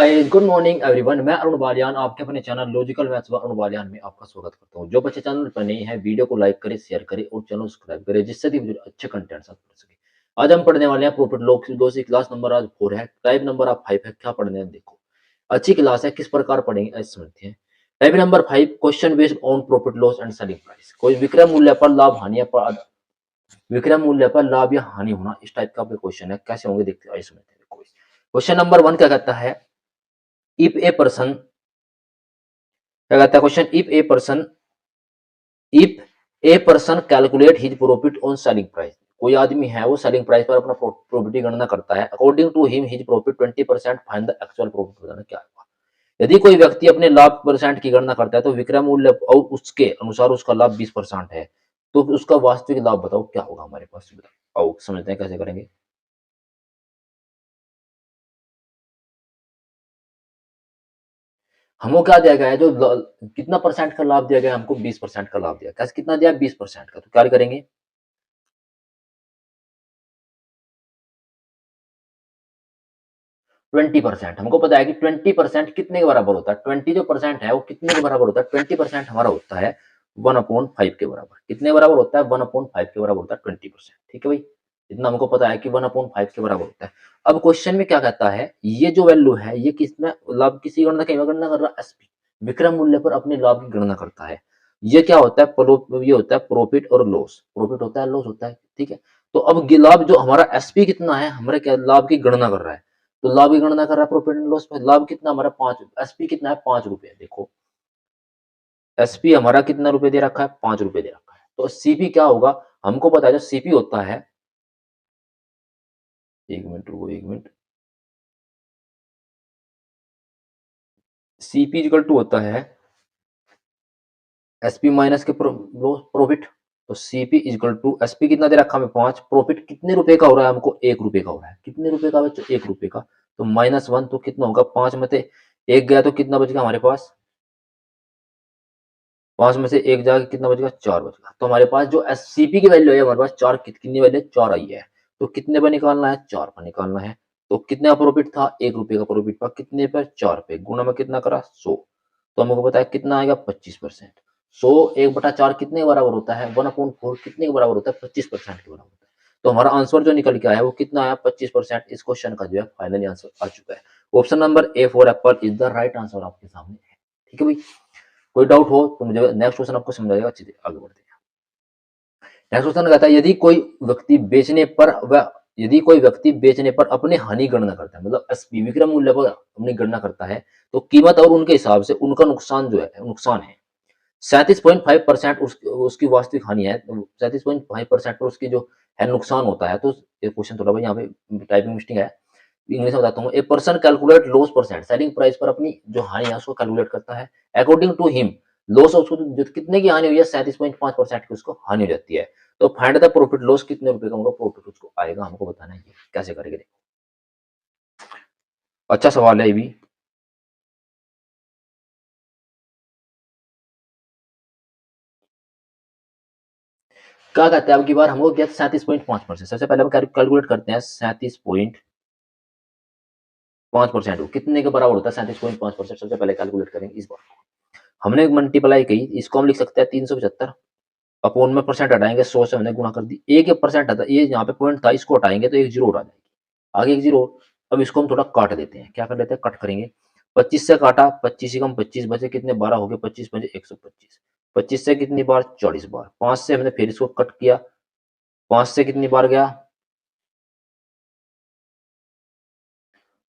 Guys good morning everyone. मैं अरुण बालियान आपके अपने चैनल लॉजिकल मैथ्स व अरुण बालियान में आपका स्वागत करता हूं। जो बच्चे चैनल पर नए हैं वीडियो को लाइक करें, शेयर करें और चैनल सब्सक्राइब करें जिससे कि वीडियो अच्छे कंटेंट साथ पढ़ सके। आज हम पढ़ने वाले हैं प्रॉफिट लॉस की क्लास नंबर आज 4 है। टाइप नंबर आप 5 है। क्या पढ़ने हैं देखो, अच्छी क्लास है। किस प्रकार पढ़ेंगे आज समझते हैं। Type number 5 question based on profit loss and selling price. कोई विक्रय मूल्य पर लाभ हानि पर विक्रय मूल्य पर लाभ या हानि होना, इस टाइप का आपका क्वेश्चन है। कैसे होंगे देखते हैं, समझते हैं। क्वेश्चन नंबर 1 क्या कहता है, इफ ए पर्सन, क्या कहता है question, if a person calculate his profit on selling price. कोई आदमी है वो सेलिंग प्राइस पर अपना प्रॉफिट की गणना करता है। According to him his profit 20%, find the actual profit. बताना क्या होगा। यदि कोई व्यक्ति अपने लाभ परसेंट की गणना करता है तो विक्रय मूल्य और उसके अनुसार उसका लाभ 20% है, तो उसका वास्तविक लाभ बताओ क्या होगा हमारे पास। बताओ, समझते हैं कैसे करेंगे। हमको क्या दिया गया है, जो कितना परसेंट का लाभ दिया गया है, हमको 20% का लाभ दिया। कैसे कितना दिया, 20% का। तो क्या करेंगे, 20%। हमको पता है कि 20% कितने के बराबर होता है। 20 जो परसेंट है वो कितने के बराबर होता है, 20% हमारा होता है 1/5 के बराबर। कितने बराबर होता है, 1/5 के बराबर होता है 20%। ठीक है भाई, इतना हमको पता है कि 1/5 के बराबर होता है। अब क्वेश्चन में क्या कहता है, ये जो वैल्यू है ये किसमें लाभ, किसी गणना की गणना कर रहा है, एसपी विक्रय मूल्य पर अपने लाभ की गणना करता है। ये क्या होता है, ये होता है प्रॉफिट और लॉस। प्रॉफिट होता है, लॉस होता है। ठीक है, तो अब लाभ जो हमारा एसपी कितना है, हमारे क्या लाभ की गणना कर रहा है। तो लाभ की गणना कर रहा है प्रॉफिट एंड लॉस पे। लाभ कितना हमारा 5, एसपी कितना है 5 रुपए। देखो एसपी हमारा कितना रुपए दे रखा है, 5 रुपए दे रखा है। तो सीपी क्या होगा, हमको पता है जो सीपी होता है, एक मिनट रुको, एक मिनट। सीपी इक्वल टू होता है एसपी माइनस के प्रॉफिट। तो सीपी इक्वल टू एसपी कितना दे रखा है, 5। प्रॉफिट कितने रुपए का हो रहा है, हमको 1 रुपए का हो रहा है। कितने रुपए का बच्चों, 1 रुपए का। तो -1 तो कितना होगा, 5 में से 1 गया तो कितना बच गया हमारे पास, 5 में से 1 जाके कितना बचेगा, 4 बचेगा। तो हमारे पास जो एससीपी की वैल्यू है हमारे पास 4, कितनी वैल्यू है, 4 आई है। तो कितने पर निकालना है, 4 पर निकालना है। तो कितने का प्रॉफिट था, 1 रुपए का प्रॉफिट था। कितने पर, 4 पे। गुणा में कितना करा, 100। तो हमको पता है कितना आएगा, 25%। 100 1/4 कितने के बराबर होता है, 1/4 कितने के बराबर होता है, 25% के बराबर होता है। तो हमारा आंसर जो निकल के आया है वो कितना आया, 25%। इस क्वेश्चन का जो है फाइनली आंसर आ चुका है। Option number A for Apple is the right answer आपके सामने है। ठीक है भाई, कोई डाउट हो तो मुझे नेक्स्ट क्वेश्चन आपको समझाएगा। अच्छी आगे बढ़ते हैं। नेक्स्ट क्वेश्चन कहता है, यदि कोई व्यक्ति बेचने पर अपने हानि गणना करता है, मतलब एसपी विक्रय मूल्य पर अपनी गणना करता है, तो कीमत और उनके हिसाब से उनका नुकसान जो है, नुकसान है 37.5%। उसकी वास्तविक हानि है 37.5% पर उसकी जो है नुकसान होता है। तो ये क्वेश्चन थोड़ा भाई यहाँ पे टाइपिंग मिस्टेक है, इंग्लिश में बताता हूँ। A person calculate loss percent, selling price पर अपनी जो हानि है उसको कैलकुलेट करता है। अकॉर्डिंग टू हिम लॉस, उसको जो कितने की हानि हुई है, 37.5% की उसको हानि हो जाती है। तो फाइंड द प्रॉफिट लॉस, कितने रुपए का होगा प्रॉफिट उसको आएगा, हमको बताना है। कैसे करेंगे देखो, अच्छा सवाल है ये भी। क्या कहते हैं, अब की बार हमको क्या, 37.5%। सबसे पहले हम कैलकुलेट करते हैं 37.5% कितने के बराबर होता है, 37.5%। सबसे पहले कैलकुलेट करेंगे इस बार। हमने मल्टीप्लाई की, इसको हम लिख सकते हैं 375। अपोन में परसेंट हटाएंगे, 100 से हमने गुणा कर दी। एक परसेंट हटा, ये यहाँ पे पॉइंट था, इसको हटाएंगे तो एक जीरो आ जाएगी, आगे एक जीरो। अब इसको हम थोड़ा काट देते हैं। क्या कर लेते हैं, कट करेंगे। 25 से काटा, 25 ही कम 25 बचे, कितने 12 हो गए, 25 बचे 125। 25 से कितनी बार, 40 बार। 5 से हमने फिर इसको कट किया, 5 से कितनी बार गया,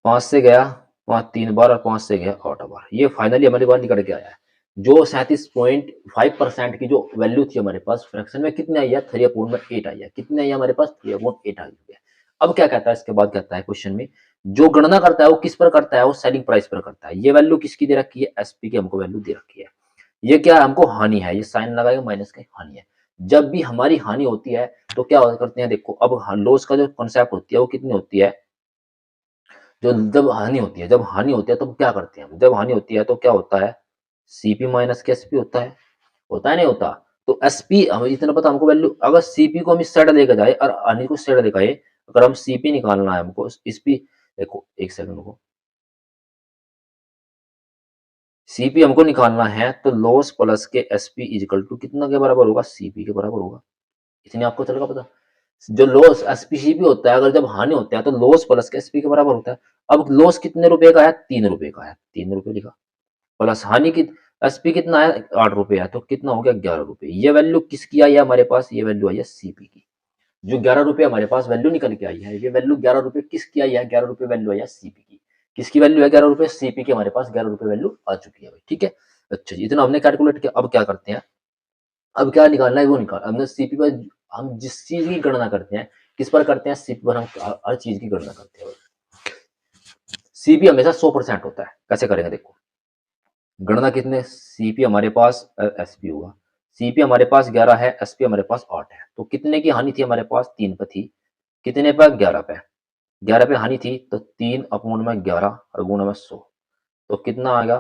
5 से गया 5 3 बार, और 5 से गया 8 बार। ये फाइनली हमारी बार निकल के आया है। जो 37.5% की जो वैल्यू थी हमारे पास, फ्रैक्शन में कितने आई है, 3/8 आई है। कितने आई है हमारे पास, 3/8 आई है। अब क्या कहता है, इसके बाद कहता है क्वेश्चन में, जो गणना करता है वो किस पर करता है, वो सेलिंग प्राइस पर करता है। ये वैल्यू किसकी दे रखी है, एसपी की हमको वैल्यू दे रखी है। ये क्या है, हमको हानि है, ये साइन लगाएगा माइनस की हानि है। जब भी हमारी हानि होती है तो क्या करते हैं, देखो अब लॉस का जो कॉन्सेप्ट होती है वो कितनी होती है, जो जब हानि होती है, तब क्या करते हैं हम, जब हानि होती है तो क्या होता है, सीपी माइनस के एसपी होता है नहीं होता। तो एसपी हम इतना पता हमको वैल्यू, अगर सीपी को हम इस साइड लेकर जाए और हानि को इस साइड लेकर आए, अगर हम सीपी निकालना है हमको, इस पी, देखो एक सेकंड को, सीपी हमको निकालना है तो लॉस प्लस के एसपी इजिकल टू कितना के बराबर होगा, सीपी के बराबर होगा। इतनी आपको चलेगा पता। जो लॉस एसपीसीपी होता है, अगर जब हानि होता है तो लॉस प्लस के एसपी के बराबर होता है। अब लॉस कितने रुपए का है, 3 रुपए का है, 3 रुपए लिखा, प्लस हानि की एसपी कितना है, 8 रुपए है, तो कितना हो गया, 11 रुपए। ये वैल्यू किसकी आई है हमारे पास, ये वैल्यू आई है सीपी की। जो 11 रुपए हमारे पास वैल्यू निकल के आई है, ये वैल्यू 11 रुपए किसकी आई है, 11 रुपए वैल्यू आई है सीपी की। किसकी वैल्यू है, 11 रुपए, सीपी की हमारे पास 11 रुपए वैल्यू आ चुकी है भाई, ठीक है। अच्छा जी, इतना हमने कैलकुलेट किया। अब क्या करते हैं, अब क्या निकालना है वो निकाल, हमने सीपी पर, हम जिस चीज की गणना करते हैं किस पर करते हैं, सीपी पर हम हर चीज की गणना करते हैं। सीपी हमेशा 100% होता है, कैसे करेंगे देखो, गणना कितने, सीपी हमारे पास एसपी होगा, सीपी हमारे पास 11 है, एसपी हमारे पास 8 है, तो कितने की हानि थी हमारे पास, 3 पे थी, कितने पे, 11 पे, 11 पे हानि थी, तो 3/11 और गुणा में 100, तो कितना आएगा,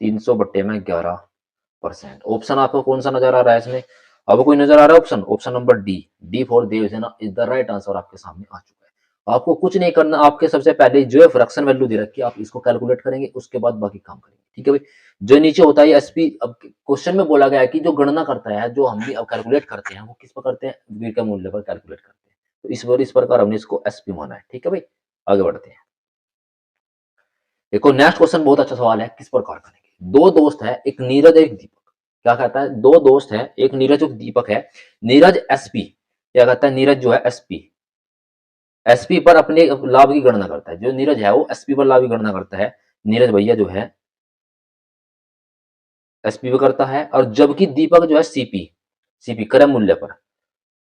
300/11%। ऑप्शन आपको कौन सा नजर आ रहा है इसमें, अब कोई नजर आ रहा है option, option number D, D for Devsena is the right answer आपके सामने आ चुका है। आपको कुछ नहीं करना, आपके सबसे पहले जो है फ्रैक्शन वैल्यू दे रखी है आप इसको कैलकुलेट करेंगे, उसके बाद बाकी काम करेंगे, ठीक है भाई। जो नीचे होता है एसपी, अब क्वेश्चन में बोला गया है कि जो गणना करता है, जो हम भी अब कैलकुलेट करते हैं, वो किस पर करते हैं, वीर का मूल्य पर कैलकुलेट करते हैं, तो इस प्रकार हमने इसको एसपी माना है, ठीक है भाई। आगे बढ़ते हैं, देखो नेक्स्ट क्वेश्चन बहुत अच्छा सवाल है, किस प्रकार करेंगे। दो दोस्त है, एक नीरज एक दीपक, क्या कहता है, दो दोस्त है, एक नीरज एक दीपक है, नीरज एसपी, क्या कहता है, नीरज जो है एसपी, एसपी पर अपने लाभ की गणना करता है, जो नीरज है वो एसपी पर लाभ की गणना करता है, नीरज भैया जो है एसपी पर करता है, और जबकि दीपक जो है सीपी, सीपी क्रय मूल्य पर,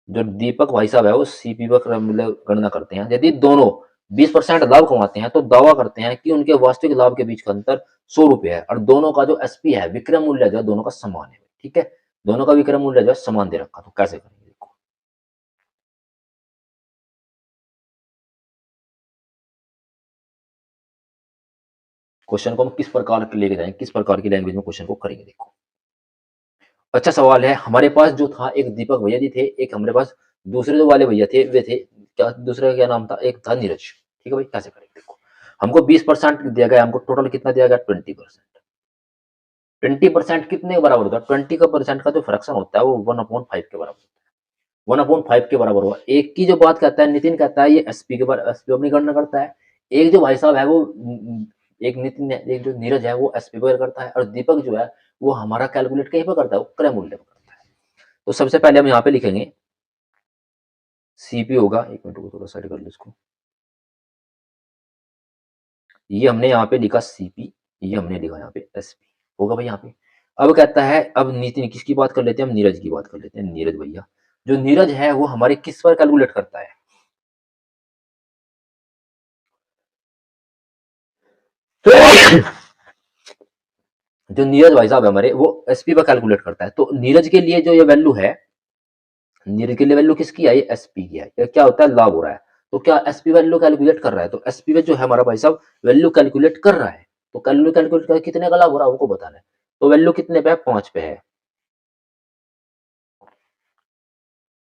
जो दीपक भाई साहब है वो सीपी पर क्रय मूल्य गणना करते हैं। यदि दोनों 20% लाभ कमाते हैं तो दावा करते हैं कि उनके वास्तविक लाभ के बीच का अंतर 100 रुपए है, और दोनों का जो एसपी है, विक्रय मूल्य जो है दोनों का समान है, ठीक है, दोनों का विक्रय मूल्य जो है समान दे रखा, तो कैसे करेंगे देखो। क्वेश्चन को हम किस प्रकार के लेके जाएंगे, किस प्रकार की लैंग्वेज में क्वेश्चन को करेंगे देखो। अच्छा सवाल है, हमारे पास जो था एक दीपक भैया जी थे, एक हमारे पास दूसरे जो वाले भैया थे वे थे, क्या दूसरे का क्या नाम था, एक था नीरज, ठीक है भाई, कैसे करेंगे देखो। हमको 20% दिया गया, हमको टोटल कितना दिया गया, 20%। 20% कितने के बराबर होता है, 20% का जो फ्रैक्शन होता है वो 1/5 के बराबर होता है, 1/5 के बराबर हुआ। एक की जो बात कहता है नितिन, कहता है ये एसपी के बारे, एसपी अपनी गणना करता है। एक जो भाई साहब है वो एक नितिन, एक जो नीरज है वो एसपी पर करता है, और दीपक जो है वो हमारा कैलकुलेट कहीं पर करता है, वो क्रय मूल्य पर करता है। तो सबसे पहले हम यहाँ पे लिखेंगे सीपी होगा, एक मिनट को थोड़ा साइड कर लो इसको, ये हमने यहाँ पे लिखा सीपी, ये हमने लिखा यहाँ पे एसपी, होगा भाई यहाँ पे। अब कहता है, अब नितिन किसकी बात कर लेते हैं, हम नीरज की बात कर लेते हैं, नीरज भैया, जो नीरज है वो हमारे किस पर कैलकुलेट करता है, जो नीरज भाई साहब है हमारे, वो एसपी पर कैलकुलेट करता है। तो नीरज के लिए जो ये वैल्यू है, नीरज के लिए वैल्यू किसकी आई, एसपी की आई, क्या होता है, लाभ हो रहा है, तो क्या एसपी वैल्यू कैलकुलेट कर रहा है, तो एसपी में जो है हमारा भाई साहब वैल्यू कैलकुलेट कर रहा है, तो कैलकुलेट कर कितने का लाभ हो रहा है हमको बताना है। तो वैल्यू कितने पे है, 5 पे है,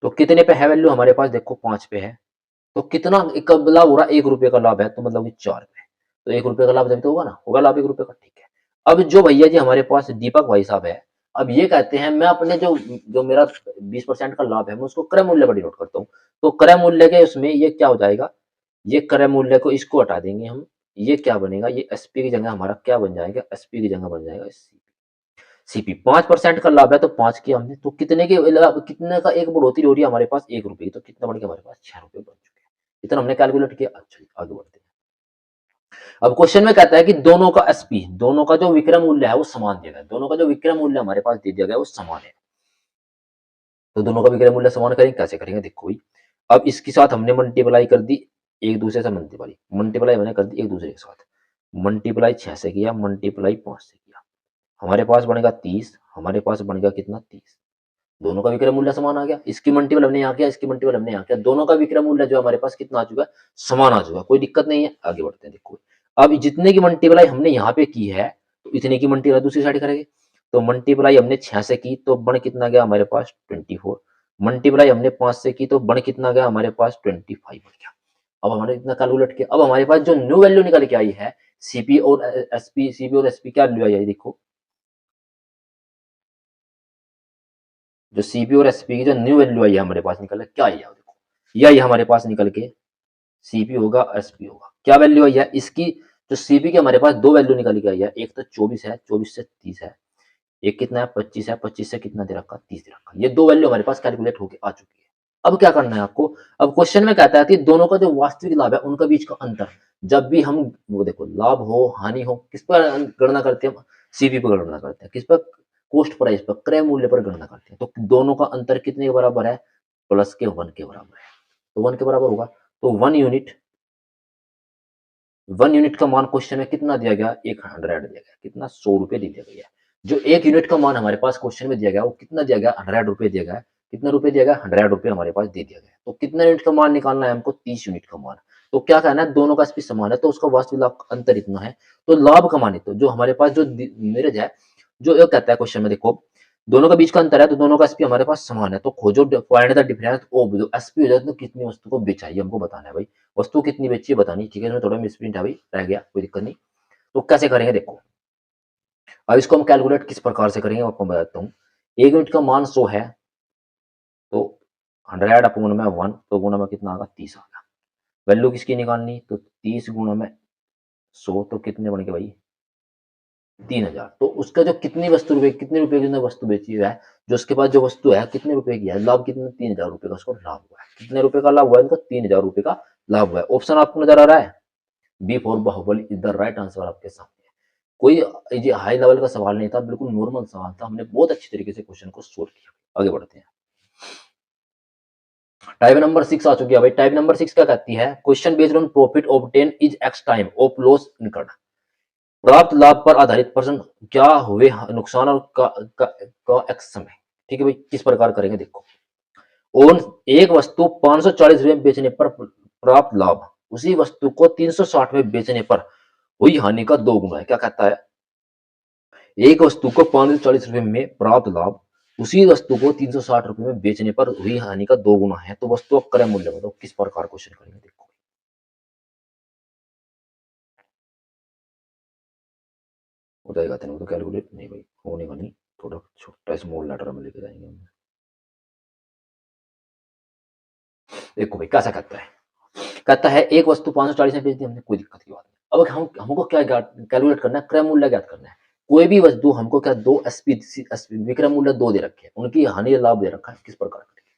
तो कितने पे है वैल्यू हमारे पास, देखो 5 पे है, तो कितना एक लाभ हो रहा है, 1 रुपए का लाभ है, तो मतलब कि 4 पे, तो 1 रुपए का लाभ जब तो होगा ना, होगा लाभ 1 रुपए का, ठीक है। अब जो भैया जी हमारे पास दीपक भाई साहब है, अब ये कहते हैं मैं अपने जो जो मेरा 20% का लाभ है मैं उसको क्रय मूल्य पर डिनोट करता हूँ, तो क्रय मूल्य के उसमें ये क्या हो जाएगा, ये क्रय मूल्य को इसको हटा देंगे हम, ये क्या बनेगा, ये एसपी की जगह हमारा क्या बन जाएगा, एसपी की जगह बन जाएगा सीपी। 5% का लाभ है तो 5 किया हमने, तो कितने के लाभ, कितने का एक बढ़ोतरी हो रही है हमारे पास, 1 रुपए की, तो कितना बढ़ गया हमारे पास, 6 रुपए बन चुके हैं। इतना हमने कैलकुलेट किया। अच्छा आगे बढ़ते हैं। अब क्वेश्चन में कहता है कि दोनों का एसपी, दोनों का जो विक्रय मूल्य है वो समान दिया गया, दोनों का जो विक्रय मूल्य हमारे पास दे दिया गया वो समान है, तो दोनों का विक्रय मूल्य समान करेंगे, कैसे करेंगे देखो भाई। अब इसके साथ हमने मल्टीप्लाई कर दी, एक दूसरे से मल्टीप्लाई मल्टीप्लाई मैंने कर दी एक दूसरे के साथ, मल्टीप्लाई 6 से किया, मल्टीप्लाई 5 से किया, हमारे पास बनेगा 30, हमारे पास बन गया कितना, 30, दोनों का विक्रय मूल्य समान आ गया। इसकी मल्टीपल हमने यहाँ किया, इसकी मल्टीपल हमने यहाँ किया, दोनों का विक्रय मूल्य जो हमारे पास कितना आ चुका है, समान आ चुका है, कोई दिक्कत नहीं है। आगे बढ़ते हैं, देखो अब जितने की मल्टीप्लाई हमने यहाँ पे की है, तो इतने की मल्टीप्लाई दूसरी साइड करेंगे, तो मल्टीप्लाई हमने 6 से की तो बन कितना गया हमारे पास, 24, मल्टीप्लाई हमने 5 से की तो बन कितना गया हमारे पास, 25 बन गया। अब हमारे इतना कैलकुलेट किया, अब हमारे पास जो न्यू वैल्यू निकल के आई है सीपी और एसपी क्या वैल्यू आई है देखो, जो सीपी और एसपी की जो न्यू वैल्यू आई है हमारे पास निकल क्या आई है देखो, ये आई हमारे पास निकल के सीपी होगा एसपी होगा, क्या वैल्यू आई है इसकी, जो सीपी की हमारे पास दो वैल्यू निकल के आई है, एक तो 24 है, 24 से 30 है, एक कितना है 25 है, 25 से कितना दे रखा 30 दे रखा, ये दो वैल्यू हमारे पास कैलकुलेट होके आ चुकी है। अब क्या करना है आपको, अब क्वेश्चन में कहता है कि दोनों का जो वास्तविक लाभ है उनका बीच का अंतर, जब भी हम वो देखो लाभ हो हानि हो किस पर गणना करते हैं, सीपी पर गणना करते हैं, किस पर, कॉस्ट प्राइस पर, क्रय मूल्य पर गणना करते हैं, तो दोनों का अंतर कितने के बराबर है, प्लस के 1 के बराबर है, तो 1 के बराबर होगा, तो 1 यूनिट का मान क्वेश्चन में कितना दिया गया, 100 दिया गया, कितना 100 रुपए दिया गया है, जो 1 यूनिट का मान हमारे पास क्वेश्चन में दिया गया वो कितना दिया गया, 100 रुपए दिया गया है, कितना रुपए दिया गया, 100 रुपए हमारे पास दे दिया गया, तो कितना यूनिट का मान निकालना है हमको, 30 यूनिट का मान, तो क्या कहना है दोनों का स्पीड समान है, तो उसका वास्तविक लाभ का अंतर इतना है, तो लाभ का मान तो जो हमारे पास जो मेरेज है, जो ये कहता है क्वेश्चन में देखो दोनों का बीच का अंतर है, तो दोनों का एसपी हमारे पास समान है, तो खोजो फाइंड द डिफरेंस ऑफ जो एसपी हो जाए तो कितनी वस्तु को बेचा है हमको बताना है भाई, वस्तु कितनी बेची है बतानी, ठीक है, इसमें थोड़ा मिसप्रिंट है भाई, रह गया कोई दिक्कत नहीं, तो कैसे करेंगे देखो, अब इसको हम कैलकुलेट किस प्रकार से करेंगे आपको बताता हूँ, 1 यूनिट का मान 100 है, तो 100 अपॉन में 1 तो गुणा में कितना आएगा 30 आ गया, वैल्यू किसकी निकालनी, तो 30 गुणा में 100 तो कितने बन गए भाई 3000, तो उसका जो कितने रुपए की उसने वस्तु बेची है, जो उसके पास जो वस्तु है कितने रुपए की है, लाभ कितने 3000 रुपए का उसको लाभ हुआ है, कितने रुपए का लाभ हुआ है इनको 3000 रुपए का लाभ हुआ है, ऑप्शन आपको नजर आ रहा है, B for Baahubali is the right answer आपके सामने है। कोई ये हाई लेवल का सवाल नहीं था, बिल्कुल नॉर्मल सवाल था, हमने बहुत अच्छी तरीके से क्वेश्चन को सोल्व किया, आगे बढ़ते हैं। टाइप नंबर 6 आ चुकी है भाई, टाइप नंबर 6 क्या कहती है, question based on profit obtain is x time of loss incurred, प्राप्त लाभ पर आधारित प्रश्न क्या हुए नुकसान और का एक्स समय, ठीक है भाई, किस प्रकार करेंगे देखो, और एक वस्तु 540 रुपए में बेचने पर प्राप्त लाभ उसी वस्तु को 360 में बेचने पर हुई हानि का 2 गुना है, क्या कहता है, एक वस्तु को 540 रुपए में प्राप्त लाभ उसी वस्तु को 360 रुपए में बेचने पर हुई हानि का 2 गुना है, तो वस्तु का क्रय मूल्य बताओ, किस प्रकार क्वेश्चन करेंगे देखो, हो जाएगा तेरे तो कैलकुलेट नहीं भाई, होने का नहीं, थोड़ा छोटा स्मॉल लेटर में लेके जाएंगे हम, देखो भाई कैसा कहता है एक वस्तु 540 में बेच दी हमने, कोई दिक्कत की बात नहीं, अब हमको क्या कैलकुलेट करना है, क्रय मूल्य ज्ञात करना है, कोई भी वस्तु हमको क्या दो विक्रय मूल्य 2 दे रखे हैं, उनकी हानि लाभ दे रखा है, किस प्रकार करेंगे,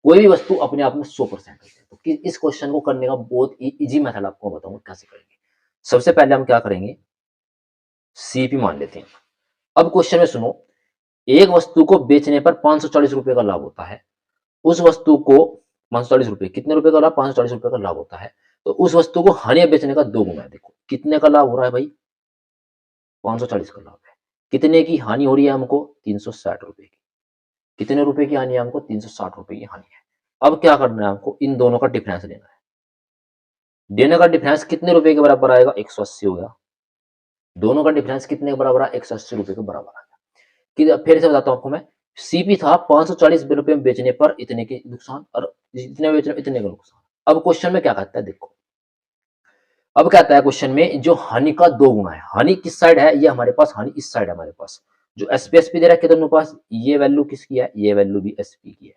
कोई भी वस्तु अपने आप में 100% है, तो इस क्वेश्चन को करने का बहुत इजी मेथड आपको बताऊंगा कैसे करेंगे। सबसे पहले हम क्या करेंगे, सीपी मान लेते हैं, अब क्वेश्चन में सुनो, एक वस्तु को बेचने पर 540 रुपए का लाभ होता है, उस वस्तु को 540 रुपए, कितने रुपए का लाभ, 540 रुपए का लाभ होता है, तो उस वस्तु को हानि बेचने का 2 गुना है, देखो कितने का लाभ हो रहा है भाई 540 का लाभ है, कितने की हानि हो रही है हमको 360 रुपए की, कितने रुपए की हानि है हमको 360 रुपए की हानि है, अब क्या करना है हमको, इन दोनों का डिफरेंस लेना है, देने का डिफरेंस कितने रुपए के बराबर आएगा 180 हो गया, दोनों का डिफरेंस कितने के बराबर है 180 रुपए के बराबर आएगा, फिर से बताता हूं आपको मैं, सीपी था 540 रुपए में बेचने पर इतने के नुकसान और जितने बेचने इतने का नुकसान, अब क्वेश्चन में क्या कहता है देखो, अब कहता है क्वेश्चन में जो हानि का 2 गुना है, हानि किस साइड है, ये हमारे पास हानि इस साइड है हमारे पास, जो एसपी दे रखे दोनों पास, ये वैल्यू किसकी है, ये वैल्यू भी एसपी की है,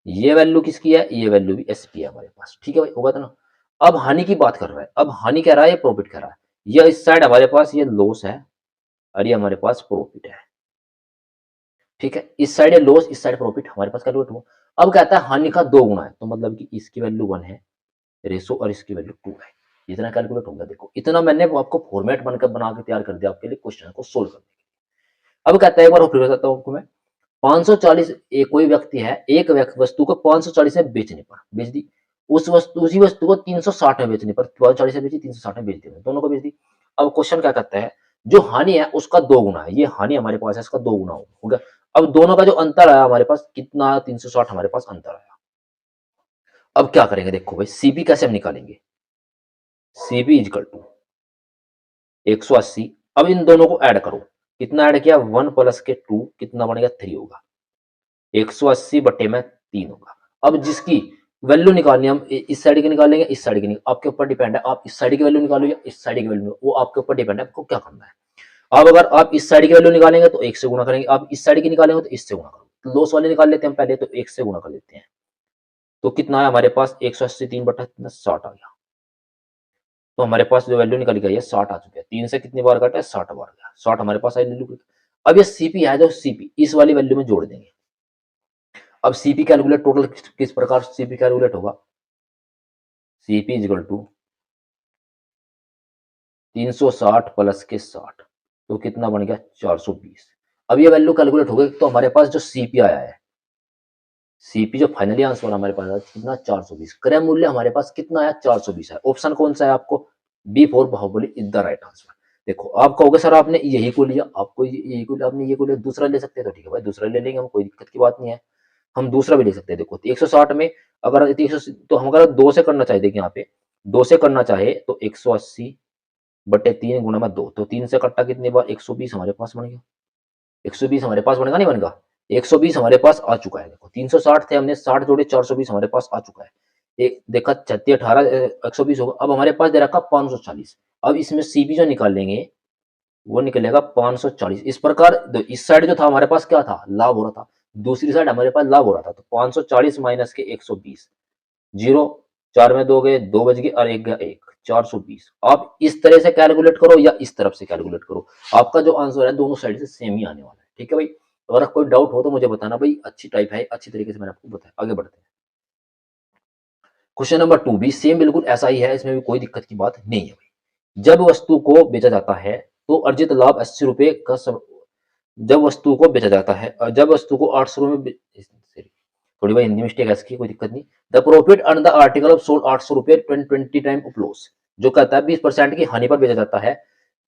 ये वैल्यू किसकी है, ये वैल्यू भी एसपी है हमारे पास, ठीक है भाई होगा तो ना, अब हानि की बात कर रहा है, अब हानि कह रहा है, ये प्रॉफिट कह रहा है, ये इस साइड हमारे पास ये लॉस है और ये हमारे पास प्रॉफिट है, ठीक है, इस साइड है लॉस, इस साइड प्रॉफिट हमारे पास कैलकुलेट हुआ, अब कहता है हानि का 2 गुना है, तो मतलब कि इसकी वैल्यू 1 है रेशो और इसकी वैल्यू 2 है, इतना कैलकुलेट होगा, देखो इतना मैंने आपको फॉर्मेट बनकर बना के तैयार कर दिया आपके लिए क्वेश्चन को सोल्व करने के लिए। अब कहता है एक बार फिर बताता हूं आपको मैं, 540 कोई व्यक्ति है, एक वस्तु को 540 में बेचने पर बेच दी, उसी वस्तु को 360 में बेचने पर 540 में बेची, 360 में बेच दी, दोनों को बेच दी। अब क्वेश्चन क्या कहता है, जो हानि है उसका 2 गुना है, ये हानि हमारे पास है, इसका 2 गुना हो गया, अब दोनों का जो अंतर आया हमारे पास कितना 360 हमारे पास अंतर आया, अब क्या करेंगे देखो भाई, सीपी कैसे हम निकालेंगे, सीपी इजकल टू 180, अब इन दोनों को ऐड करो, कितना ऐड किया 1 प्लस के 2 कितना बनेगा 3 होगा, 180 बटे में 3 होगा, अब जिसकी वैल्यू निकालनी है, हम इस साइड की निकालेंगे, इस साइड की नहीं, आपके ऊपर डिपेंड है, आप इस साइड की वैल्यू निकालो या इस साइड की वैल्यू, वो आपके ऊपर डिपेंड है, आपको क्या करना है। अब अगर आप इस साइड की वैल्यू निकालेंगे तो 1 से गुणा करेंगे, आप इस साइड की निकालेंगे तो इससे गुणा करो। लॉस वाले निकाल लेते हैं हम पहले, तो 1 से गुणा कर लेते हैं। तो कितना है हमारे पास, 180 3/60 आ गया। तो हमारे पास जो वैल्यू निकल गई है 60 आ चुकी है। 3 से कितनी बार कटा है, 60 बार गया, 60 हमारे पास आई वैल्यू। अब ये सीपी है, जो सीपी इस वाली वैल्यू में जोड़ देंगे। अब सीपी कैलकुलेट टोटल किस प्रकार सीपी कैलकुलेट होगा, सीपी इजिकल टू 360 प्लस के 60, तो कितना बन गया 420। अब ये वैल्यू कैलकुलेट हो गई, तो हमारे पास जो सीपी आया है, सीपी जो फाइनली आंसर हमारे पास आया कितना 420, क्रय मूल्य हमारे पास कितना आया 420 है। ऑप्शन कौन सा है आपको, B for Baahubali is the right answer. देखो आप कहोगे सर आपने यही को लिया, आपको यही को आपने ये को लिया, दूसरा ले सकते हैं, तो ठीक है भाई दूसरा ले लेंगे हम, कोई दिक्कत की बात नहीं है, हम दूसरा भी ले सकते हैं। देखो 160 में अगर 100, तो हम अगर 2 से करना चाहे, देखिए यहाँ पे 2 से करना चाहे तो 180/3 गुणा में 2, तो 3 से कट्टा कितनी बार 120 हमारे पास बन गया। 120 हमारे पास बनेगा नहीं बनेगा, 120 हमारे पास आ चुका है। देखो 360 थे, हमने 60 जोड़े 420 हमारे पास आ चुका है। एक देखा 36 18 120 होगा। अब हमारे पास दे रखा 540। अब इसमें सीबी जो निकाल लेंगे वो निकलेगा 540। इस प्रकार इस साइड जो था हमारे पास क्या था, लाभ हो रहा था, दूसरी साइड हमारे पास लाभ हो रहा था। तो 540 माइनस के 120, जीरो 4 में 2 गए, 2 बच गए और 1 गया 1, 420। आप इस तरह से कैलकुलेट करो या इस तरफ से कैलकुलेट करो, आपका जो आंसर है दोनों साइड से सेम ही आने वाला है। ठीक है भाई, अगर कोई डाउट हो तो मुझे बताना भाई, अच्छी टाइप है, अच्छी तरीके से मैंने आपको बताया। आगे बढ़ते हैं। क्वेश्चन नंबर 2 भी सेम बिल्कुल ऐसा ही है, इसमें भी कोई दिक्कत की बात नहीं है भाई। जब वस्तु को बेचा जाता है तो अर्जित लाभ 80 रुपए का जब वस्तु को बेचा जाता है, जब वस्तु को 800 में थोड़ी भाई हिंदी मिस्टेक है इसकी, कोई दिक्कत नहीं। The profit on the article of sold 800 रुपए 20 टाइम ऑफ लॉस, जो कहता है 20% की हानि पर बेचा जाता है,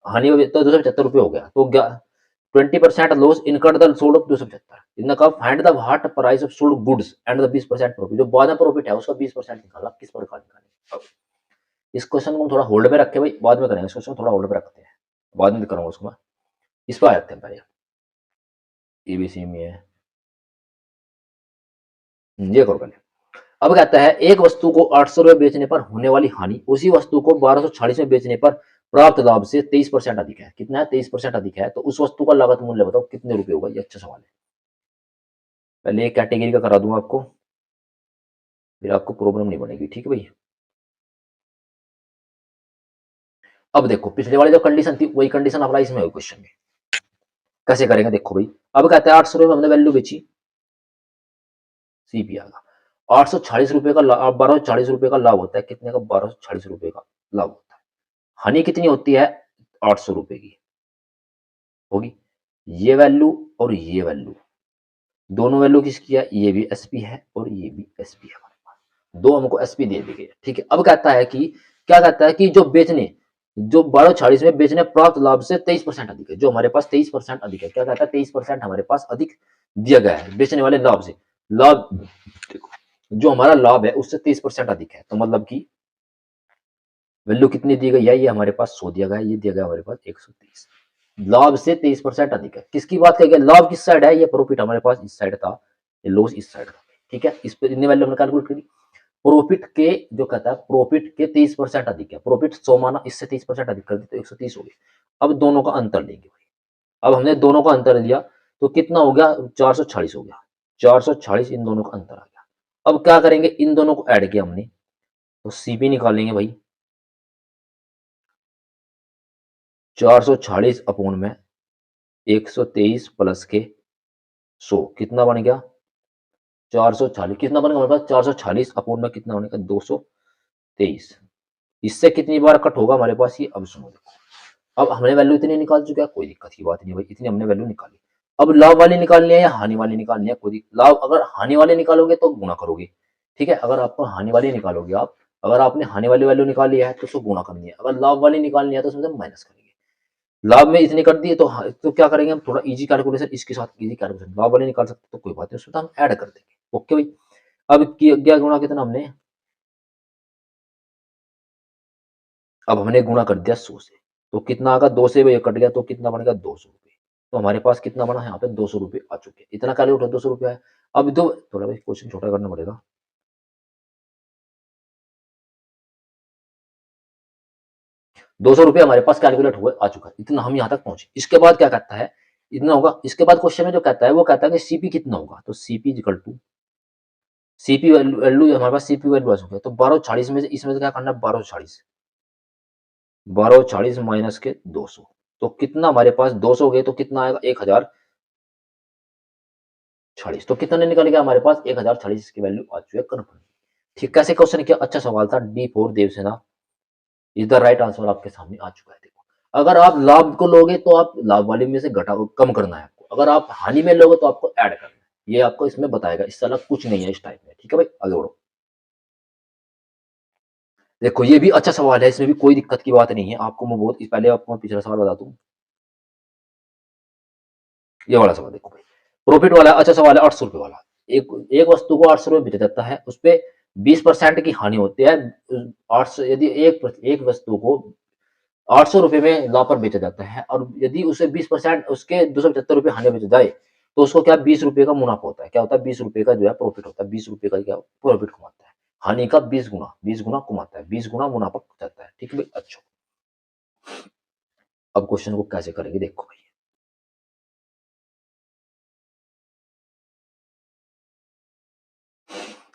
हानि पर तो 275 रुपए हो गया, तो 20% loss incurred the sold off 275। इनका कहा find the what price of sold goods and the 20% profit, जो बाद में प्रॉफिट है उसका 20% निकाला, किस प्रकार निकालेंगे। अब इस क्वेश्चन को हम थोड़ा होल्ड में रखे भाई, बाद में करेंगे, इस क्वेश्चन को थोड़ा होल्ड में रखते हैं, बाद में करूंगा उसको मैं। इस पर आते हैं पहले, एबीसी में है, ये करो पहले। अब कहता है एक वस्तु को 800 रुपए बेचने पर होने वाली हानि उसी वस्तु को 1240 में बेचने पर प्राप्त लाभ से 23% अधिक है। कितना है, 23% अधिक है, तो उस वस्तु का लागत मूल्य बताओ कितने रुपए होगा। ये अच्छा सवाल है, पहले एक कैटेगरी का करा दूंगा आपको, फिर आपको प्रॉब्लम नहीं बनेगी। ठीक है भाई, अब देखो पिछले वाली जो कंडीशन थी वही कंडीशन अप्लाई इसमें हुई क्वेश्चन में। कैसे करेंगे देखो भाई, अब कहता है 800 रुपए में हमने वैल्यू बेची, सीपी आएगा 840 रुपए का लाभ, 1240 रुपए का लाभ होता है, कितने का 1240 रुपए का लाभ होता है। हानि कितनी होती है, 800 रुपए की होगी। ये वैल्यू और ये वैल्यू, दोनों वैल्यू किसकी है, ये भी एसपी है और ये भी एसपी है हमारे पास, दो हमको एसपी दे दी गई है। ठीक है, अब कहता है कि क्या कहता है कि जो बेचने, जो 1240 में बेचने प्राप्त लाभ से 23% अधिक है, जो हमारे पास 23% अधिक है। क्या कहता है, 23% हमारे पास अधिक दिया गया है बेचने वाले लाभ से। लाभ देखो, जो हमारा लाभ है उससे 23% अधिक है, तो मतलब कि वैल्यू कितनी दी गई है, ये हमारे पास 100 दिया गया है, ये दिया गया हमारे पास 130। लाभ से 23% अधिक है, किसकी बात करेंगे, लाभ किस साइड है, ये प्रॉफिट हमारे पास इस साइड था, ये लॉस इस साइड था। ठीक है, इस पर इतनी वैल्यू हमने कैलकुलेट करी। प्रॉफिट के जो कहता है प्रॉफिट के 23% अधिक है, प्रॉफिट 100 माना, इससे 23% अधिक कर दी तो 130 हो गई। अब दोनों का अंतर लेंगे भाई, अब हमने दोनों का अंतर लिया तो कितना हो गया, 440 हो गया, 440 इन दोनों का अंतर आ गया। अब क्या करेंगे, इन दोनों को ऐड किया हमने, तो सीपी निकालेंगे भाई, 440 अपॉन में 123 प्लस के 100 कितना बन गया 440, कितना बनेगा हमारे पास 440 अपॉन में कितना बनेगा 223। इससे कितनी बार कट होगा हमारे पास ये, अब सुनो देखो, अब हमने वैल्यू इतनी निकाल चुके हैं, कोई दिक्कत की बात नहीं भाई, इतनी हमने वैल्यू निकाली। अब लाभ वाली निकालनी है या हानि वाली निकालनी है, कोई लाभ, अगर हानि वाले निकालोगे तो गुणा करोगे। ठीक है, अगर आपको हानि वाली निकालोगे आप, अगर आपने हानि वाली वैल्यू निकाली है तो उसको गुणा करनी है, अगर लाभ वाली निकालनी है तो उसमें माइनस करेंगे। लाभ में इतनी कर दिए तो क्या करेंगे हम, थोड़ा इजी कैलकुलेशन इसके साथ, इजी कैलकुलेशन लाभ वाले निकाल सकते तो कोई बात नहीं, उसमें तो हम ऐड कर देंगे। ओके भाई, अब क्या गुणा कितना हमने, अब हमने गुणा कर दिया 100 से, तो कितना आगा, 2 से ये कट गया तो कितना बनेगा 200 रुपये। तो हमारे पास कितना बना यहाँ पे 200 रुपये आ चुके हैं, इतना कैलकुलेट 200 रुपया है। अब दो थोड़ा भाई क्वेश्चन छोटा करना पड़ेगा, 200 रुपये हमारे पास कैलकुलेट हुए आ चुका है, इतना हम यहाँ तक पहुंचे। इसके बाद क्या कहता है, इतना होगा। इसके बाद क्वेश्चन में जो कहता है वो कहता है कि सीपी कितना होगा, तो CP equal to CP value हमारे पास सीपी वैल्यू आ चुकी है, तो 1240 में से इसमें से क्या करना है, 1240 माइनस के 200, तो कितना हमारे पास 200 गए तो कितना आएगा 1040, तो कितना निकल गया हमारे पास 1040 की वैल्यू आ चुकी है कन्फर्म। ठीक, कैसे क्वेश्चन किया, अच्छा सवाल था। D4 Devsena is the right answer आपके सामने आ चुका है। देखो, अगर आप लाभ को लोगे तो आप लाभ वाले में से घटा कम करना है आपको, अगर आप हानि में लोगे तो आपको ऐड करना है, ये आपको इसमें बताएगा, इससे अलग कुछ नहीं है इस टाइप में। ठीक है भाई, आगे बढ़ो। देखो ये भी अच्छा सवाल है, इसमें भी कोई दिक्कत की बात नहीं है। आपको मैं बहुत पहले आपको मैं पिछला सवाल बता दूं, ये वाला सवाल देखो भाई, प्रॉफिट वाला अच्छा सवाल है। 800 रुपए वाला, एक एक वस्तु को 800 रुपए बेचा जाता है, उस पे 20% की हानि होती है। 800, यदि एक वस्तु को 800 रुपए में लाभ पर बेचा जाता है और यदि उसे 20% उसके 275 रुपए हानि बेचा जाए, तो उसको क्या 20 रुपए का मुनाफा होता है, क्या होता है 20 रुपए का जो है प्रॉफिट होता है, 20 रुपए का क्या प्रॉफिट कमाता है। हानि का 20 गुना कमाता है, 20 गुना मुनाफा जाता है। ठीक है भाई, अच्छा अब क्वेश्चन को कैसे करेंगे देखो भाई,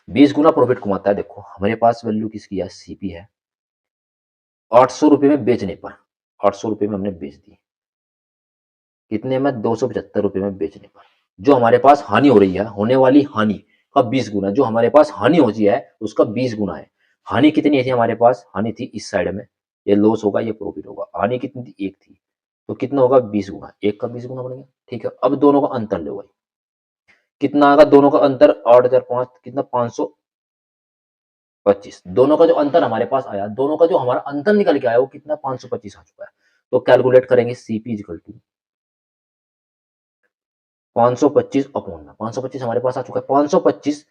20 गुना प्रॉफिट कमाता है। देखो हमारे पास वैल्यू किसकी है, सीपी है। 800 रुपए में बेचने पर, 800 रुपए में हमने बेच दी, कितने में 275 रुपए में बेचने पर, जो हमारे पास हानि हो रही है, होने वाली हानि का 20 गुना, जो हमारे पास हानि होती है उसका 20 गुना है। हानि कितनी थी हमारे पास, हानि थी इस साइड में, ये लॉस होगा ये प्रॉफिट होगा। हानि कितनी थी, एक थी, तो कितना होगा 20 गुना, एक का 20 गुना बन गया। ठीक है, अब दोनों का अंतर लो भाई, कितना आएगा दोनों का अंतर, 8005 कितना 525, दोनों का जो अंतर हमारे पास आया, दोनों का जो हमारा अंतर निकल के आया वो कितना 525 आ चुका है। तो कैलकुलेट करेंगे सीपी इक्वल टू 525 अपॉन में 525 हमारे पास आ चुका है। 525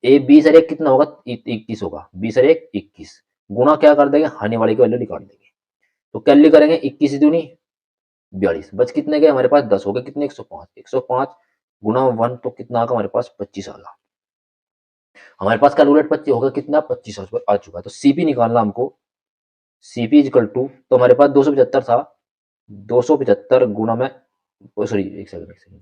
ए 20 और 1 कितना होगा, 21 होगा, 20 और 1 21, गुणा क्या कर देंगे, हानि वाले की वैल्यू निकाल देंगे, तो कैलकुलेट करेंगे 21 दूनी 42, बच कितने गए हमारे पास 10 हो गए, कितने 105, 105 गुणा 1 तो कितना आगा हमारे पास 25 आ गया। हमारे पास कैलकुलेट 25 होगा, कितना 25 आ चुका है। तो सीपी निकालना हमको, सीपी इक्वल टू, तो हमारे पास 275 था, 275 गुणा में, सॉरी एक सेकंड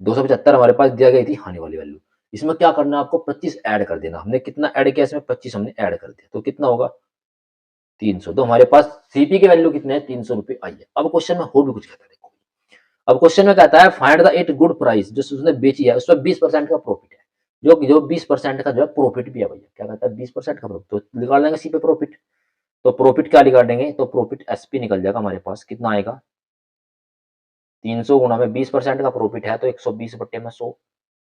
275 हमारे पास दिया गई थी हानि वाली वैल्यू। इसमें क्या करना है आपको, 25 ऐड कर देना। हमने कितना ऐड किया इसमें, 25 हमने ऐड कर दिया, तो कितना होगा 300। तो हमारे पास सीपी की वैल्यू कितने है, 300 रुपए आई है। अब क्वेश्चन में हो भी कुछ कहता है, देखो अब क्वेश्चन में कहता है find the it good price, जो उसने बेची है उसमें 20% का प्रॉफिट है, जो जो 20% का जो है प्रॉफिट भी है भैया, क्या कहता है 20% का प्रॉफिट, तो निकाल देंगे सी पे प्रॉफिट। तो प्रॉफिट क्या निकाल देंगे, तो प्रॉफिट एसपी निकल जाएगा हमारे पास, कितना आएगा 300 गुना में 20% का प्रॉफिट है तो 120 बट्टे में 100,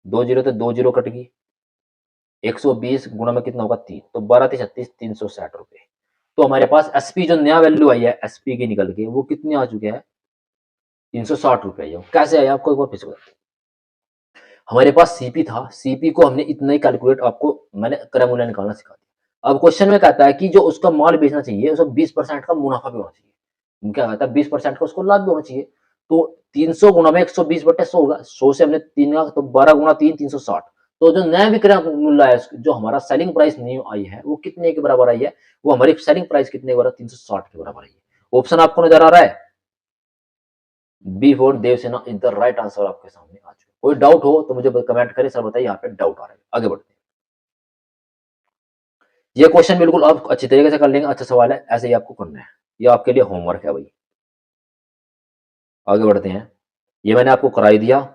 2 जीरो तो 2 जीरो कट गई, 120 गुना में कितना होगा 3, तो 12×36 360 रुपए। तो हमारे पास एसपी जो नया वैल्यू आई है एसपी की निकल के वो कितनी आ चुके हैं 360 रुपए आई है। कैसे आया आपको एक बार फिर से बताता हूं। हमारे पास सीपी था, सीपी को हमने इतना ही कैलकुलेट आपको मैंने क्रय मूल्य निकालना सिखा दिया। अब क्वेश्चन में कहता है कि जो उसका माल बेचना चाहिए उसको 20% का मुनाफा भी होना चाहिए, क्या कहता है 20% का उसको लाभ भी होना चाहिए। तो 300 गुना में 120 बटे 100 होगा, 100 से हमने 3 का तो 12 गुना 3 360, तो जो नया विक्रय मूल्य है जो हमारा सेलिंग प्राइस न्यू आई है वो कितने के बराबर आई है, वो हमारी सेलिंग प्राइस कितने के बराबर 360 के बराबर आई है। ऑप्शन आपको नजर आ रहा है, B for Devsena is the right answer आपके सामने आ चुका। कोई डाउट हो तो मुझे कमेंट करें, सर बताइए यहाँ पे डाउट आ रहा है। आगे बढ़ते हैं, ये क्वेश्चन बिल्कुल आप अच्छी तरीके से कर लेंगे, अच्छा सवाल है, ऐसे ही आपको करना है, ये आपके लिए होमवर्क है भाई। आगे बढ़ते हैं, ये मैंने आपको कराई दिया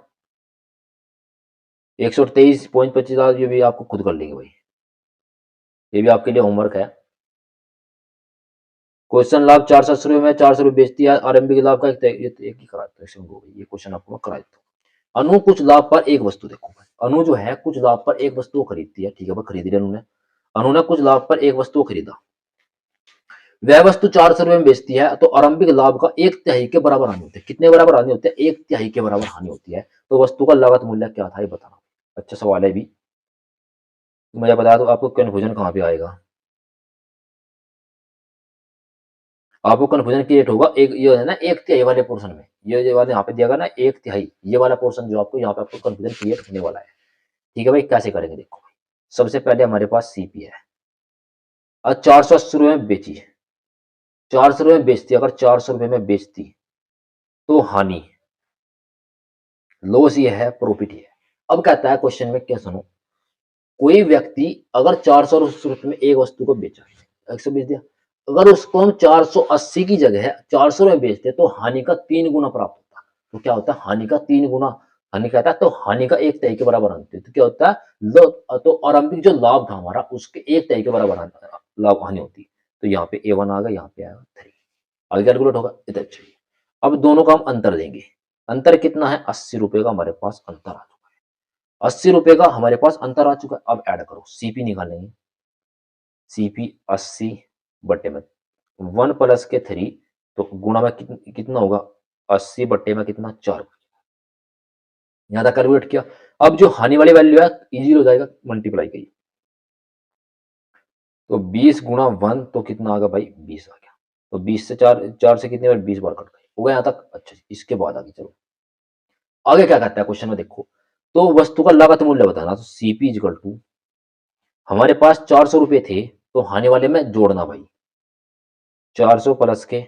123.25, ये भी आपको खुद कर लेंगे भाई, ये भी आपके लिए होमवर्क है। क्वेश्चन लाभ 400 रुपए में 400 रुपए बेचती है, आरएमबी के लाभ का एक ही करा ये क्वेश्चन आपको मैं करा देता हूँ। अनु कुछ लाभ पर एक वस्तु, देखो भाई अनु जो है कुछ लाभ पर एक वस्तु खरीदती है, ठीक है भाई खरीद रही है अनु ने कुछ लाभ पर एक वस्तु खरीदा, वह वस्तु 400 रुपए में बेचती है, तो आरंभिक लाभ का एक तिहाई के बराबर हानि होती है। कितने बराबर हानि होती है, एक तिहाई के बराबर हानि होती है। तो वस्तु का लागत मूल्य क्या था ये बताना। अच्छा सवाल है भी, मुझे बता दो आपको कंफ्यूजन कहाँ पे आएगा, आपको कंफ्यूजन क्रिएट होगा एक ये है ना एक तिहाई वाले पोर्शन में, ये वाले यहाँ पे दिया गया ना एक तिहाई, ये वाला पोर्शन जो आपको यहाँ पे आपको कंफ्यूजन क्रिएट होने वाला है। ठीक है भाई, कैसे करेंगे देखो, सबसे पहले हमारे पास सीपी है, और 480 रुपये में बेची है, 400 रुपये में बेचती, अगर 400 रुपये में बेचती तो हानि, लॉस ये है, प्रॉफिट ये है। अब कहता है क्वेश्चन में, क्या सुनो, कोई व्यक्ति अगर 480 रुपये में एक वस्तु को बेचा, 100 बेच दिया, अगर उसको हम 480 की जगह 400 में बेचते तो हानि का 3 गुना प्राप्त होता। तो क्या होता है, हानि का 3 गुना, हानि कहता है तो हानि का 1/3 के बराबर आती है। तो क्या होता है, तो आरंभिक जो लाभ था हमारा उसके 1/3 के बराबर लाभ हानि होती। तो यहाँ पे A1 आ गया, यहाँ पे आएगा 3, आगे कैलकुलेट होगा, इतना अच्छा। अब दोनों का हम अंतर देंगे, अंतर कितना है, 80 रुपये का हमारे पास अंतर आ चुका है, 80 रुपये का हमारे पास अंतर आ चुका है। अब ऐड करो, सीपी निकालेंगे, सीपी 80 बटे में 1 प्लस के 3, तो गुणा में कितना होगा, 80 बटे में कितना, 4, यहां तक कैलकुलेट किया। अब जो हानि वाली वैल्यू है इजी हो जाएगा, मल्टीप्लाई करिए, तो 20 गुणा 1 तो कितना आ गया भाई, 20 आ गया। तो 20 से 4 से कितनी बार, 20 बार कट गए, हो गया यहाँ तक। अच्छा, इसके बाद आगे चलो, आगे क्या कहता है क्वेश्चन में देखो, तो वस्तु का लागत मूल्य बताना। तो सीपी इक्वल टू, हमारे पास 400 रुपए थे, तो हानि वाले में जोड़ना भाई, 400 प्लस के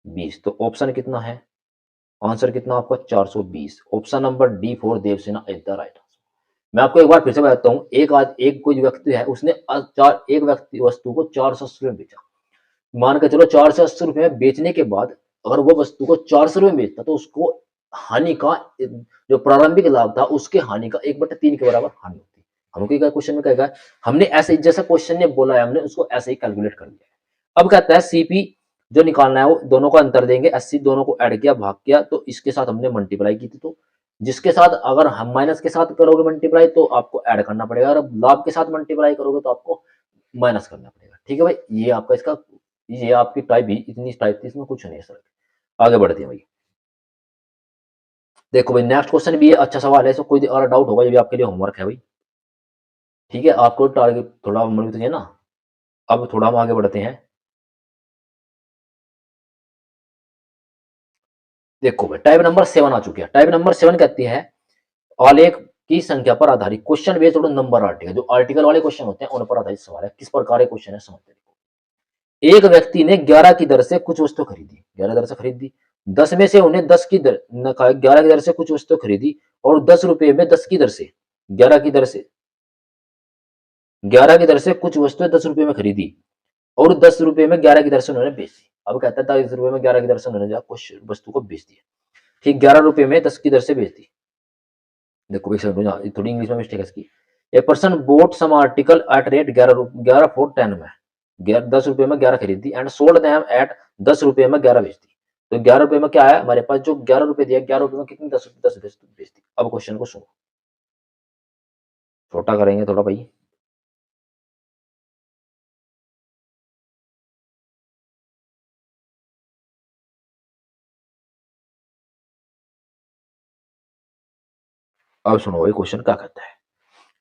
20, तो ऑप्शन कितना है, आंसर कितना आपका, 420। Option number D for Devsena is the right answer. मैं आपको एक बार फिर से बताता हूँ, एक कोई व्यक्ति है, उसने एक व्यक्ति वस्तु को 480 रुपये बेचा, मान के चलो 480 रुपये में बेचने के बाद अगर वो वस्तु को 400 रुपये में बेचता तो उसको हानि का, जो प्रारंभिक लाभ था उसके हानि का 1/3 के बराबर हानि होती। हमको क्या क्वेश्चन में कहेगा, हमने ऐसे जैसा क्वेश्चन ने बोला है हमने उसको ऐसे ही कैलकुलेट कर लिया। अब कहता है सीपी जो निकालना है वो दोनों का अंतर देंगे, 80 दोनों को ऐड किया, भाग किया, तो इसके साथ हमने मल्टीप्लाई की थी, तो जिसके साथ अगर हम माइनस के साथ करोगे मल्टीप्लाई तो आपको ऐड करना पड़ेगा, अगर लाभ के साथ मल्टीप्लाई करोगे तो आपको माइनस करना पड़ेगा। ठीक है भाई, ये आपका इसका, ये आपकी टाइप ही इतनी टाइप थी, इसमें कुछ नहीं है सर। आगे बढ़ते हैं भाई, देखो भाई नेक्स्ट क्वेश्चन भी अच्छा सवाल है, इसमें कोई और डाउट होगा, ये भी आपके लिए होमवर्क है भाई। ठीक है, आपको टारगेट थोड़ा मन तो है ना। अब थोड़ा हम आगे बढ़ते हैं, देखो भाई टाइप नंबर 7 आ चुके हैं। टाइप नंबर 7 कहती है, आलेख की संख्या पर आधारित question based on number article, जो आर्टिकल वाले क्वेश्चन होते हैं उन पर आधारित सवाल है। किस प्रकार के क्वेश्चन है समझते हैं। एक व्यक्ति ने 11 की दर से कुछ वस्तु खरीदी, 11 दर से खरीदी, 10 में से उन्हें 10 की दर, 11 की दर से कुछ वस्तु खरीदी और 10 रुपए में 10 की दर से, 11 की दर से, 11 की दर से कुछ वस्तुएं 10 रुपए में खरीदी और 10 रुपए में 11 की दर से उन्होंने बेच दी। अब कहता है 10 रुपए में 11 की दर से उन्होंने कुछ वस्तु को बेच दिया, ठीक, 11 रुपए में 10 की दर से बेच दी। देखो एक सेकंड, थोड़ी इंग्लिश में मिस्टेक है इसकी। A person bought some article at rate 11 for 10 में, 10 रुपए में 11 खरीदी एंड सोल्ड देम एट 10 रुपए में 11 बेच दी। तो 11 रुपए में क्या है हमारे पास, जो 11 रुपए दिया 11 रुपए में कितनी 10 बेच दी। अब क्वेश्चन को सुनो, छोटा करेंगे थोड़ा भाई। अब सुनो भाई क्वेश्चन क्या कहता है।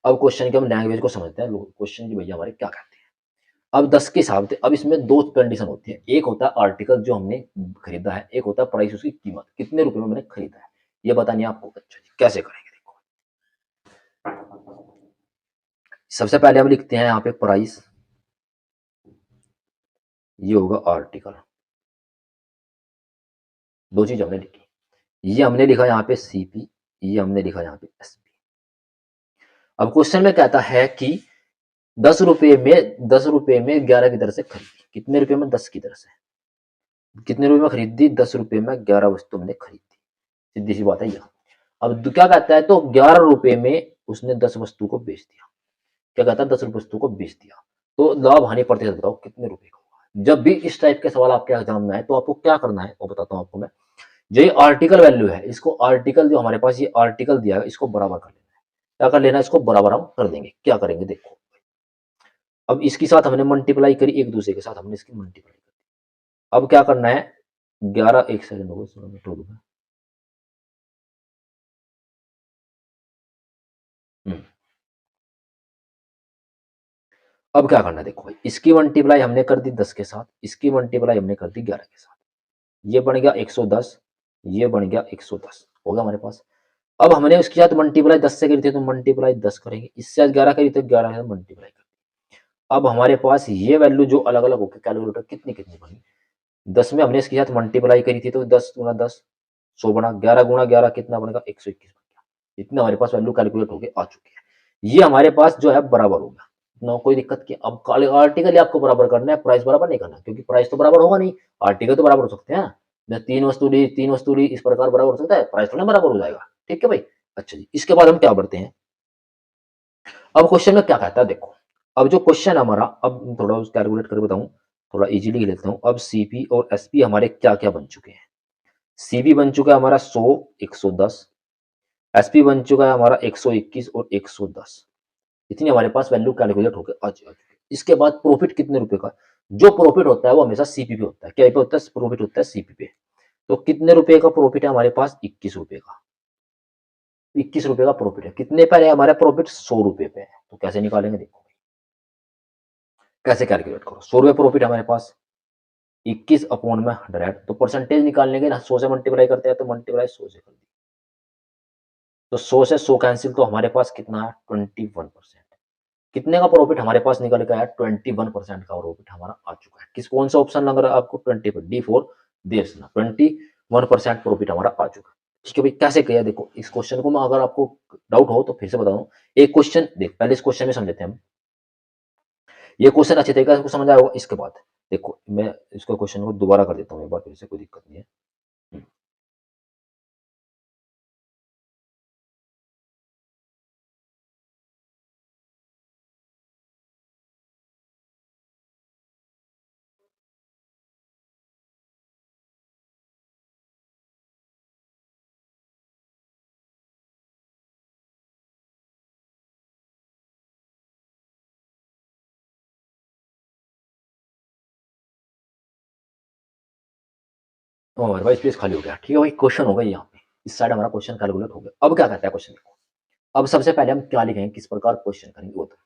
अब क्वेश्चन की हम लैंग्वेज को समझते हैं, क्वेश्चन की भैया हमारे क्या कहते हैं। अब 10 के हिसाब से, अब इसमें दो कंडीशन होती है, एक होता है आर्टिकल जो हमने खरीदा है, एक होता है प्राइस, उसकी कीमत कितने रुपए में मैंने खरीदा है, ये बतानी है आपको। अच्छा जी, कैसे करेंगे देखो, सबसे पहले हम लिखते हैं यहाँ पे प्राइस, ये होगा आर्टिकल, दो चीज हमने लिखी, ये हमने लिखा यहाँ पे सीपी, ये हमने लिखा यहाँ पे एसपी। अब क्वेश्चन में कहता है कि 10 रुपए में 11 की दर से खरीदी, कितने रुपए में, 10 की दर से, कितने रुपए में खरीदी, 10 रुपए में 11 वस्तु हमने खरीदी, सीधी सी बात है यह। अब क्या कहता है, तो 11 रुपए में उसने 10 वस्तु को बेच दिया, क्या कहता है 10 वस्तु को बेच दिया, तो लाभ हानि प्रतिशत बताओ कितने रुपए का होगा। जब भी इस टाइप के सवाल आपके एग्जाम में आए तो आपको क्या करना है वो बताता हूँ आपको मैं। जो ये आर्टिकल वैल्यू है, इसको आर्टिकल जो हमारे पास ये आर्टिकल दिया है इसको बराबर कर लेना है। क्या कर लेना है, इसको बराबर हम कर देंगे। क्या करेंगे देखो, अब इसके साथ हमने मल्टीप्लाई करी, एक दूसरे के साथ हमने इसकी मल्टीप्लाई करी। अब क्या करना है, 11, एक सेकंड होगा, अब क्या करना है देखो भाई, इसकी मल्टीप्लाई हमने कर दी 10 के साथ, इसकी मल्टीप्लाई हमने कर दी 11 के साथ, ये बन गया 110, ये बन गया 110, होगा हमारे पास। अब हमने उसके साथ मल्टीप्लाई 10 से करी थी तो मल्टीप्लाई 10 करेंगे, इससे 11 करी तो 11 से मल्टीप्लाई करेंगे। अब हमारे पास ये वैल्यू जो अलग अलग होकर कैलकुलेटर कितनी कितनी बनी, 10 में हमने इसके साथ मल्टीप्लाई करी थी तो 10 गुना 10 100 बना, 11 गुना 11 कितना बनेगा 121 बन गया। इतना हमारे पास वैल्यू कैलकुलेट होके आ चुकी है। ये हमारे पास जो है बराबर हो गया, ना कोई दिक्कत की। अब आर्टिकल आपको बराबर करना है, प्राइस बराबर नहीं करना, क्योंकि प्राइस तो बराबर होगा नहीं, आर्टिकल तो बराबर हो सकते हैं। तीन वस्तु ली इस प्रकार बराबर हो सकता है, प्राइस थोड़ा बराबर हो जाएगा। ठीक है भाई। अच्छा जी, इसके बाद हम क्या बढ़ते हैं, अब क्वेश्चन में क्या कहता है देखो। अब जो क्वेश्चन हमारा, अब थोड़ा कैलकुलेट करके बताऊं, थोड़ा इजीली लेता हूं। अब सीपी और एसपी हमारे क्या क्या बन चुके हैं। सीपी बन चुका है हमारा 100 110, एसपी बन चुका है हमारा 121 और 110। इतनी हमारे पास वैल्यू कैलकुलेट होकर आ चुकी है। इसके बाद प्रॉफिट कितने रुपए का, जो प्रॉफिट होता है वो हमेशा सीपी पे होता है। क्या पे होता है, प्रॉफिट होता है सीपी पे। तो कितने रुपए का प्रॉफिट है हमारे पास, 21 रुपए का। 21 रुपए का प्रॉफिट है। कितने पर है हमारा प्रॉफिट, 100 रुपए पे है। तो कैसे निकालेंगे देखो, कैसे कैलकुलेट करो। 100 रुपए प्रॉफिट हमारे पास, 21 अपॉन में 100, तो परसेंटेज निकालने के ना 100 से मल्टीप्लाई करते हैं तो मल्टीप्लाई 100 से कर दी, तो 100 से 100 कैंसिल, तो हमारे पास कितना है 21%। कितने का प्रॉफिट हमारे पास निकल के आया, 21% का प्रॉफिट हमारा आ चुका है। किस कौन सा ऑप्शन लग रहा है आपको, 20 पर, डी फोर देवसेना। 21% प्रॉफिट हमारा आ चुका है। ठीक है भाई, कैसे किया देखो। इस क्वेश्चन को मैं, अगर आपको डाउट हो तो फिर से बता दूं। एक क्वेश्चन देख, पहले इस क्वेश्चन में समझते हैं हम। ये क्वेश्चन अच्छे तरीके से समझ आया होगा। इसके बाद देखो, मैं इसको क्वेश्चन को दोबारा कर देता हूँ एक बार फिर से, कोई दिक्कत नहीं है। और भाई स्पेस खाली हो गया। ठीक है भाई, क्वेश्चन हो गया यहाँ पे, इस साइड हमारा क्वेश्चन कैलकुलेट हो गया। अब क्या कहता है क्वेश्चन देखो। अब सबसे पहले हम क्या लिखेंगे, किस प्रकार क्वेश्चन करेंगे वो तो।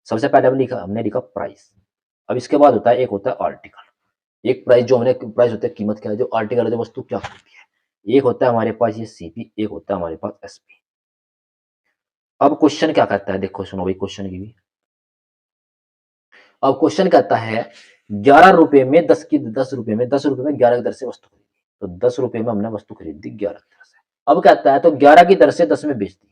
सबसे पहले हमने लिखा प्राइस। अब इसके बाद होता है, एक होता है आर्टिकल। एक प्राइस, जो हमने प्राइस होता है कीमत क्या है, जो आर्टिकल है जो वस्तु क्या होती है। एक होता है हमारे पास ये सीपी, एक होता है हमारे पास एसपी। अब क्वेश्चन क्या कहता है देखो, सुनो भाई क्वेश्चन की भी। अब क्वेश्चन कहता है 11 रुपए में 10 रुपए में 11 की दर से वस्तु खरीदी। तो 10 रुपए में हमने वस्तु खरीदी 11 की दर से। अब कहता है तो 11 की दर से 10 में बेच दी,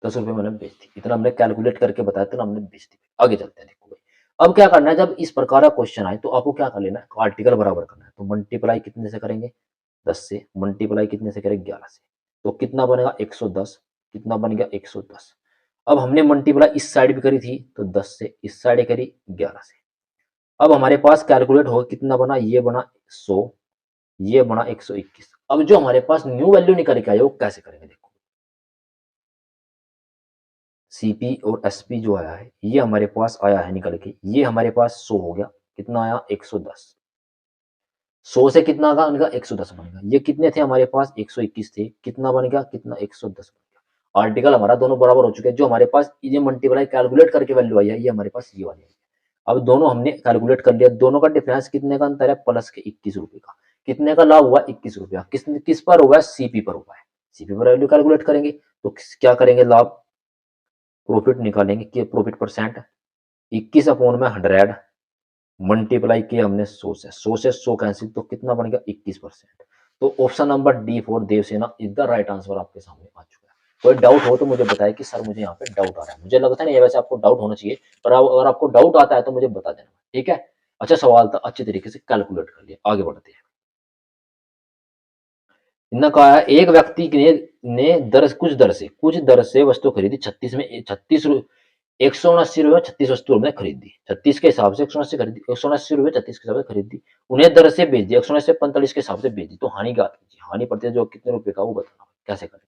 10 रुपए में हमने बेच दी। इतना हमने कैलकुलेट करके बताया था ना, हमने बेच दी। आगे चलते हैं देखो भाई। अब क्या करना है, जब इस प्रकार का क्वेश्चन आए तो आपको क्या कर लेना है, आर्टिकल बराबर करना है। तो मल्टीप्लाई कितने से करेंगे, 10 से। मल्टीप्लाई कितने से करेंगे, 11 से। तो कितना बनेगा 110, कितना बन गया 110। अब हमने मल्टीप्लाई इस साइड भी करी थी तो 10 से, इस साइड करी 11 से। अब हमारे पास कैलकुलेट होगा कितना बना, ये बना 100, ये बना 121। अब जो हमारे पास न्यू वैल्यू निकल के आई वो कैसे करेंगे देखो। सीपी और एसपी जो आया है, ये हमारे पास आया है निकल के, ये हमारे पास 100 हो गया। कितना आया 110। 100 से कितना का बन गया 110 बन गया। ये कितने थे हमारे पास 121 थे, कितना बन गया, कितना 110 बन गया। आर्टिकल हमारा दोनों बराबर हो चुके हैं। जो हमारे पास ये मल्टीप्लाई कैलकुलेट करके वैल्यू आई है, ये हमारे पास ये वाली आई है। अब दोनों हमने कैलकुलेट कर लिया, दोनों का डिफरेंस कितने का अंतर है, प्लस के 21 रुपए का। कितने का लाभ हुआ 21 रुपया। किस पर हुआ है, सीपी पर हुआ है। सीपी पर वैल्यू कैलकुलेट करेंगे तो क्या करेंगे, लाभ प्रॉफिट निकालेंगे कि प्रॉफिट परसेंट 21 अपॉन में 100 मल्टीप्लाई किया हमने 100 से। 100 से 100 कैंसिल, तो कितना बन गया 21%। तो option number D for Devsena is the right answer आपके सामने आ चुका है। कोई डाउट हो तो मुझे बताए कि सर मुझे यहाँ पे डाउट आ रहा है। मुझे लगता है नहीं, वैसे आपको डाउट होना चाहिए, पर अगर आपको डाउट आता है तो मुझे बता देना। ठीक है, अच्छा सवाल था, अच्छे तरीके से कैलकुलेट कर लिया। आगे बढ़ते हैं। इन्होंने कहा है एक व्यक्ति ने कुछ दर से वस्तु खरीदी 36 में 36 179 रुपये 36 वस्तु हमने खरीदी। 36 के हिसाब से 179 खरीदी, 179 रुपये 36 के हिसाब से खरीदी। उन्हें दर से बेच दी 179 से 45 के हिसाब से बेच दी। तो हानि का हानि पड़ती जो कितने रुपए का वो बताना, कैसे करेंगे।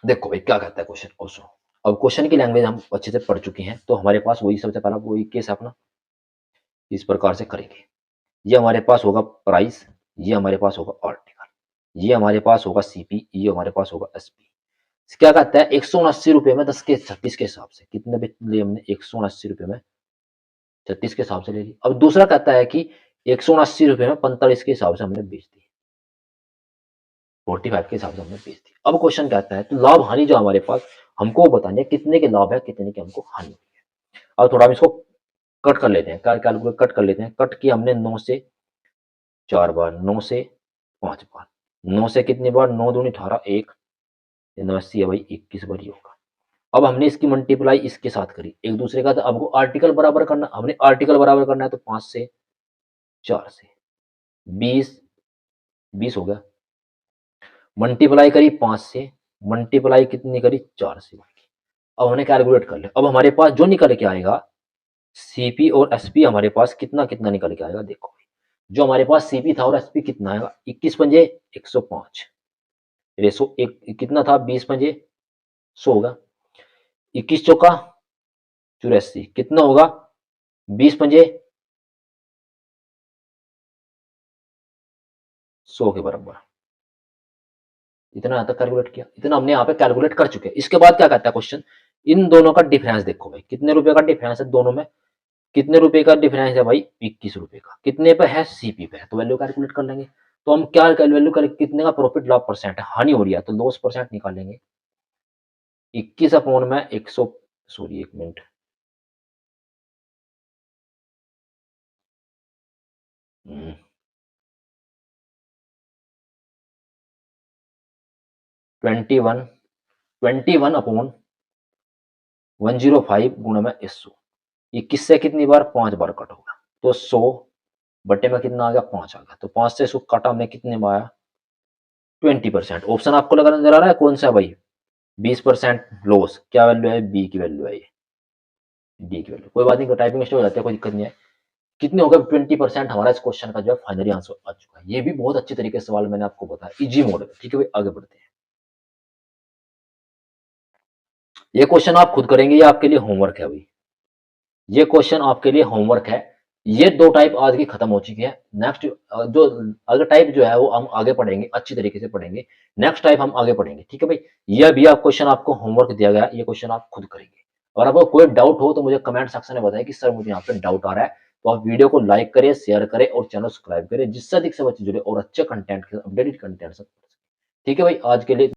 देखो भाई क्या कहता है क्वेश्चन ऑल्सो। अब क्वेश्चन की लैंग्वेज हम अच्छे से पढ़ चुके हैं, तो हमारे पास वही सबसे पहला वही केस अपना इस प्रकार से करेंगे। ये हमारे पास होगा प्राइस, ये हमारे पास होगा आर्टिकल, ये हमारे पास होगा सीपी, ये हमारे पास होगा एसपी। क्या कहता है 179 रुपए में 10 के 36 के हिसाब से कितने बेच लिए हमने, 179 रुपए में 36 के हिसाब से ले ली। अब दूसरा कहता है कि 180 रुपए में 45 के हिसाब से हमने बेच दी, 45 के हिसाब से हमने बेच दी। अब क्वेश्चन कहता है तो लाभ हानि जो हमारे पास हमको बतानी है, कितने के लाभ है कितने की हमको हानि हुई है। अब थोड़ा हम इसको कट कर लेते हैं, कैलकुलेट कट कर लेते हैं। कट किया हमने 9 से 4 बार, 9 से 5 बार, 9 से कितनी बार, 9 दूनी 18, 1 89 है भाई, 21 बार ही होगा। अब हमने इसकी मल्टीप्लाई इसके साथ करी एक दूसरे का, तो हमको आर्टिकल बराबर करना, हमने आर्टिकल बराबर करना है तो 5 से 4 से 20 20 हो गया, मल्टीप्लाई करी 5 से, मल्टीप्लाई कितनी करी 4 से। अब हमने कैलकुलेट कर लिया। अब हमारे पास जो निकल के आएगा सीपी और एसपी, हमारे पास कितना कितना निकल के आएगा, देखो जो हमारे पास सीपी था और एसपी कितना आएगा, 21 पंजे 105 रेसो एक कितना था, 20 पंजे 100 होगा, 21 चौका 84 कितना होगा, 20 पंजे 100 के बराबर। इतना यहाँ तक कैलकुलेट किया, इतना हमने यहाँ पे कैलकुलेट कर चुके हैं। इसके बाद क्या कहता है क्वेश्चन, इन दोनों का डिफरेंस देखो भाई, कितने रुपए का डिफरेंस है दोनों में, कितने रुपए का डिफरेंस है भाई, 21 रुपए का, कितने पे है, सीपी पे है, तो वैल्यू कैलकुलेट कर लेंगे। तो हम क्या वैल्यू करें, कितने का प्रॉफिट लाभ परसेंट है, हानि हो रही है तो लॉस परसेंट निकालेंगे, 21 अपॉन में 100, सॉरी एक मिनट, हम्म, 21 अपॉन 105 गुणा में 100, 21 से कितनी बार, 5 बार कट होगा, तो 100 बटे में कितना आ गया, 5 आ गया, तो 5 से 100 काटा हमने कितने में आया, 20%। ऑप्शन आपको लगा नजर आ रहा है कौन सा भाई, 20% लॉस, क्या वैल्यू है, बी की वैल्यू है ये, डी की वैल्यू, कोई बात नहीं, टाइपिंग मिस्टेक हो जाती है, कोई दिक्कत नहीं है। कितने हो गए, 20%। हमारा इस क्वेश्चन का जो है फाइनली आंसर आ चुका है। ये भी बहुत अच्छी तरीके से सवाल मैंने आपको बताया, इजी मोड में। ठीक है भाई, आगे बढ़ते हैं। ये क्वेश्चन आप खुद करेंगे, ये आपके लिए होमवर्क है भाई, ये क्वेश्चन आपके लिए होमवर्क है। ये दो टाइप आज की खत्म हो चुकी है। नेक्स्ट जो अगला टाइप जो है वो हम आगे पढ़ेंगे, अच्छी तरीके से पढ़ेंगे, नेक्स्ट टाइप हम आगे पढ़ेंगे। ठीक है भाई, यह भी आप क्वेश्चन आपको होमवर्क दिया गया, ये क्वेश्चन आप खुद करेंगे। और आपको कोई डाउट हो तो मुझे कमेंट सेक्शन में बताएं कि सर मुझे यहाँ पे डाउट आ रहा है, तो आप वीडियो को लाइक करें, शेयर करें और चैनल सब्सक्राइब करें, जिससे अधिक से बच्चे जुड़े और अच्छे कंटेंट के अपडेटेड कंटेंट से। ठीक है भाई, आज के लिए